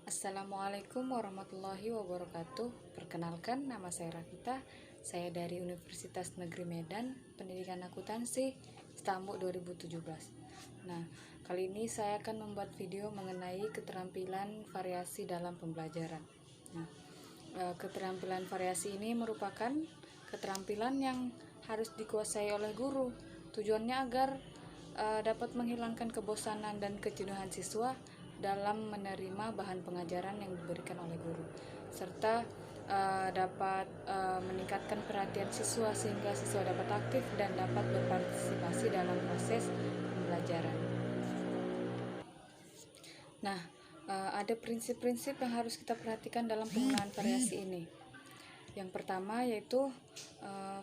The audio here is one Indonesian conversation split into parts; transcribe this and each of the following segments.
Assalamualaikum warahmatullahi wabarakatuh. Perkenalkan, nama saya Rafita. Saya dari Universitas Negeri Medan, Pendidikan Akuntansi, Stambuk 2017. Nah, kali ini saya akan membuat video mengenai keterampilan variasi dalam pembelajaran. Nah, keterampilan variasi ini merupakan keterampilan yang harus dikuasai oleh guru. Tujuannya agar dapat menghilangkan kebosanan dan kejenuhan siswa dalam menerima bahan pengajaran yang diberikan oleh guru, serta dapat meningkatkan perhatian siswa sehingga siswa dapat aktif dan dapat berpartisipasi dalam proses pembelajaran. Nah, ada prinsip-prinsip yang harus kita perhatikan dalam penggunaan variasi ini. Yang pertama yaitu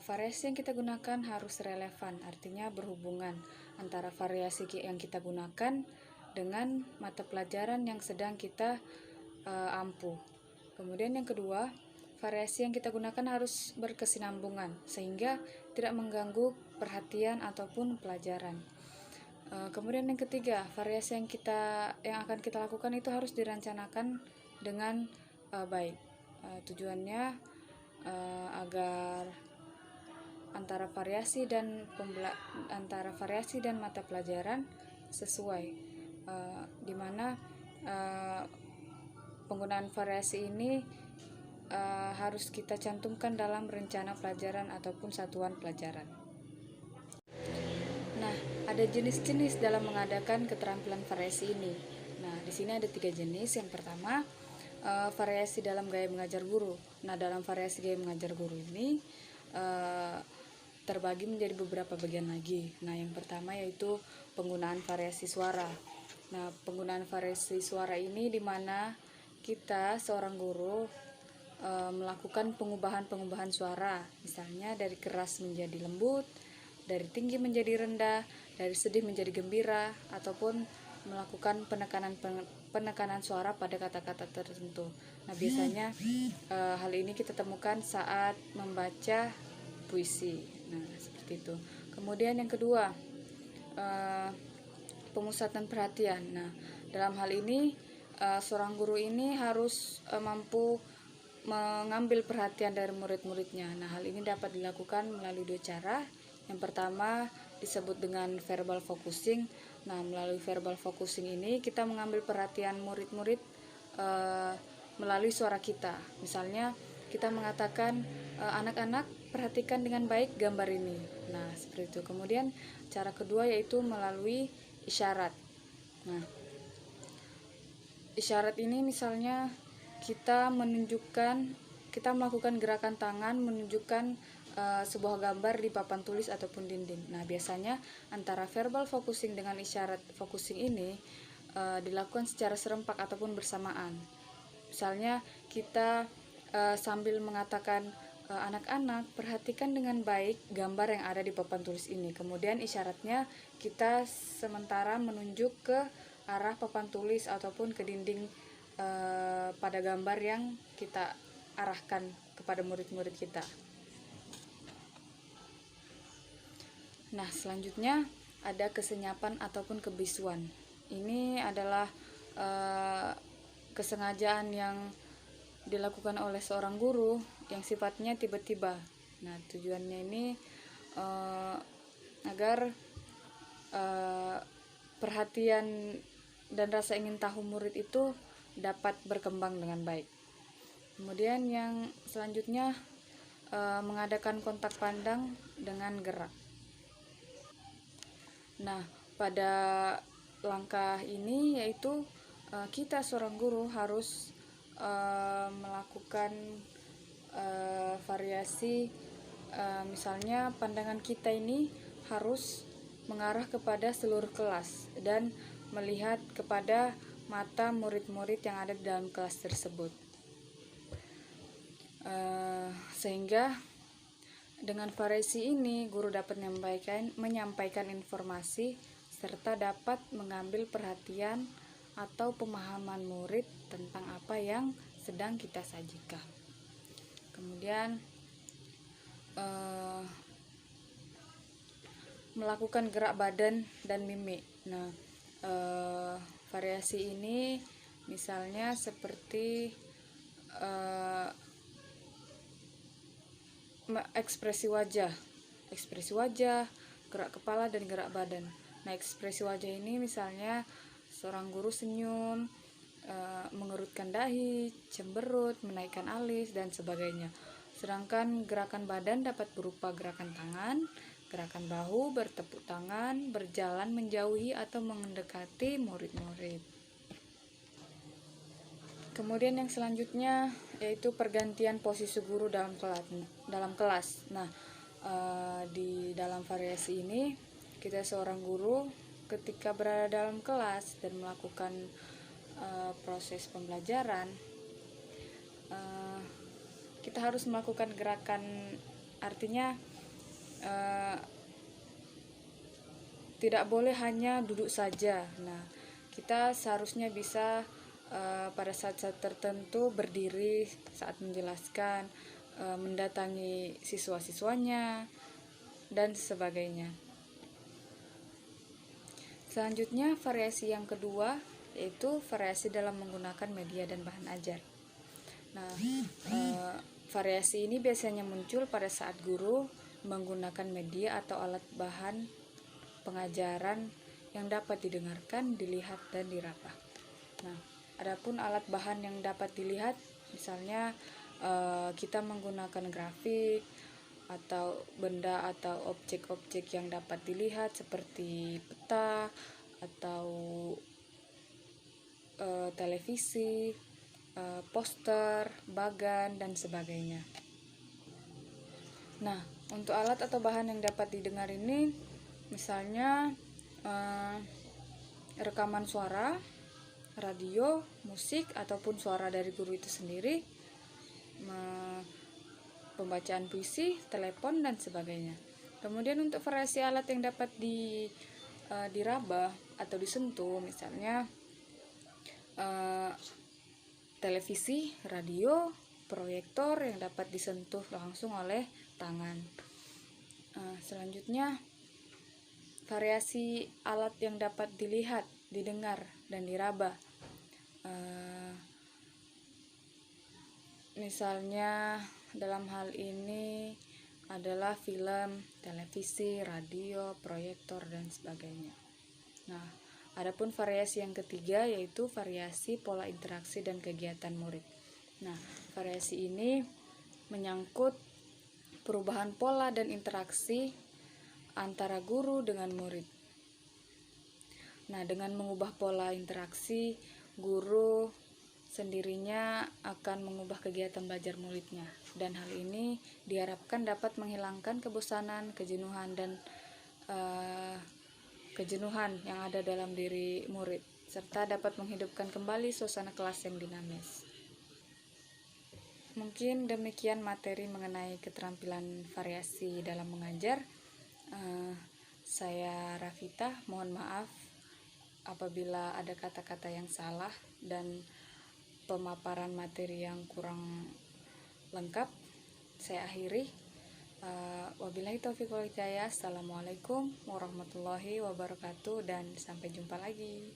variasi yang kita gunakan harus relevan, artinya berhubungan antara variasi yang kita gunakan dengan mata pelajaran yang sedang kita ampuh. Kemudian yang kedua, variasi yang kita gunakan harus berkesinambungan sehingga tidak mengganggu perhatian ataupun pelajaran. Kemudian yang ketiga, variasi yang akan kita lakukan itu harus direncanakan dengan baik. Tujuannya agar antara variasi dan mata pelajaran sesuai, dimana penggunaan variasi ini harus kita cantumkan dalam rencana pelajaran ataupun satuan pelajaran. Nah, ada jenis-jenis dalam mengadakan keterampilan variasi ini. Nah, di sini ada 3 jenis. Yang pertama, variasi dalam gaya mengajar guru. Nah, dalam variasi gaya mengajar guru ini terbagi menjadi beberapa bagian lagi. Nah, yang pertama yaitu penggunaan variasi suara. Nah, penggunaan variasi suara ini di mana kita seorang guru melakukan pengubahan suara, misalnya dari keras menjadi lembut, dari tinggi menjadi rendah, dari sedih menjadi gembira, ataupun melakukan penekanan suara pada kata-kata tertentu. Nah, biasanya hal ini kita temukan saat membaca puisi. Nah, seperti itu. Kemudian yang kedua, pemusatan perhatian. Nah, dalam hal ini seorang guru ini harus mampu mengambil perhatian dari murid-muridnya. Nah, hal ini dapat dilakukan melalui 2 cara. Yang pertama disebut dengan verbal focusing. Nah, melalui verbal focusing ini kita mengambil perhatian murid-murid melalui suara kita. Misalnya kita mengatakan, anak-anak perhatikan dengan baik gambar ini. Nah, seperti itu. Kemudian cara kedua yaitu melalui isyarat. Nah, isyarat ini misalnya kita melakukan gerakan tangan menunjukkan sebuah gambar di papan tulis ataupun dinding. Nah, biasanya antara verbal focusing dengan isyarat focusing ini dilakukan secara serempak ataupun bersamaan. Misalnya kita sambil mengatakan, anak-anak perhatikan dengan baik gambar yang ada di papan tulis ini. Kemudian isyaratnya kita sementara menunjuk ke arah papan tulis ataupun ke dinding pada gambar yang kita arahkan kepada murid-murid kita. Nah, selanjutnya ada kesenyapan ataupun kebisuan. Ini adalah kesengajaan yang dilakukan oleh seorang guru yang sifatnya tiba-tiba. Nah, tujuannya ini agar perhatian dan rasa ingin tahu murid itu dapat berkembang dengan baik. Kemudian yang selanjutnya mengadakan kontak pandang dengan gerak. Nah, pada langkah ini yaitu kita seorang guru harus melakukan variasi, misalnya pandangan kita ini harus mengarah kepada seluruh kelas dan melihat kepada mata murid-murid yang ada di dalam kelas tersebut, sehingga dengan variasi ini guru dapat menyampaikan informasi serta dapat mengambil perhatian atau pemahaman murid tentang apa yang sedang kita sajikan. Kemudian melakukan gerak badan dan mimik. Nah, variasi ini Misalnya seperti ekspresi wajah, gerak kepala dan gerak badan. Nah, ekspresi wajah ini misalnya seorang guru senyum, mengerutkan dahi, cemberut, menaikkan alis dan sebagainya. Sedangkan gerakan badan dapat berupa gerakan tangan, gerakan bahu, bertepuk tangan, berjalan menjauhi atau mendekati murid-murid. Kemudian yang selanjutnya yaitu pergantian posisi guru dalam kelas. Nah, di dalam variasi ini kita seorang guru ketika berada dalam kelas dan melakukan proses pembelajaran, kita harus melakukan gerakan, artinya tidak boleh hanya duduk saja. Nah, kita seharusnya bisa pada saat-saat tertentu berdiri saat menjelaskan, mendatangi siswa-siswanya dan sebagainya. Selanjutnya variasi yang kedua yaitu variasi dalam menggunakan media dan bahan ajar. Nah, variasi ini biasanya muncul pada saat guru menggunakan media atau alat bahan pengajaran yang dapat didengarkan, dilihat, dan diraba. Nah, adapun alat bahan yang dapat dilihat, misalnya kita menggunakan grafik atau benda atau objek-objek yang dapat dilihat seperti peta atau televisi, poster, bagan, dan sebagainya. Nah, untuk alat atau bahan yang dapat didengar ini misalnya rekaman suara, radio, musik, ataupun suara dari guru itu sendiri, pembacaan puisi, telepon, dan sebagainya. Kemudian untuk variasi alat yang dapat diraba atau disentuh, misalnya televisi, radio, proyektor yang dapat disentuh langsung oleh tangan. Selanjutnya variasi alat yang dapat dilihat, didengar, dan diraba. Misalnya dalam hal ini adalah film, televisi, radio, proyektor, dan sebagainya. Nah, adapun variasi yang ketiga yaitu variasi pola interaksi dan kegiatan murid. Nah, variasi ini menyangkut perubahan pola dan interaksi antara guru dengan murid. Nah, dengan mengubah pola interaksi, guru sendirinya akan mengubah kegiatan belajar muridnya, dan hal ini diharapkan dapat menghilangkan kebosanan, kejenuhan, dan kejenuhan yang ada dalam diri murid, serta dapat menghidupkan kembali suasana kelas yang dinamis. Mungkin demikian materi mengenai keterampilan variasi dalam mengajar. Saya Rafita, mohon maaf apabila ada kata-kata yang salah dan pemaparan materi yang kurang lengkap. Saya akhiri. Wabillahi taufiq wal hidayah. Assalamualaikum warahmatullahi wabarakatuh dan sampai jumpa lagi.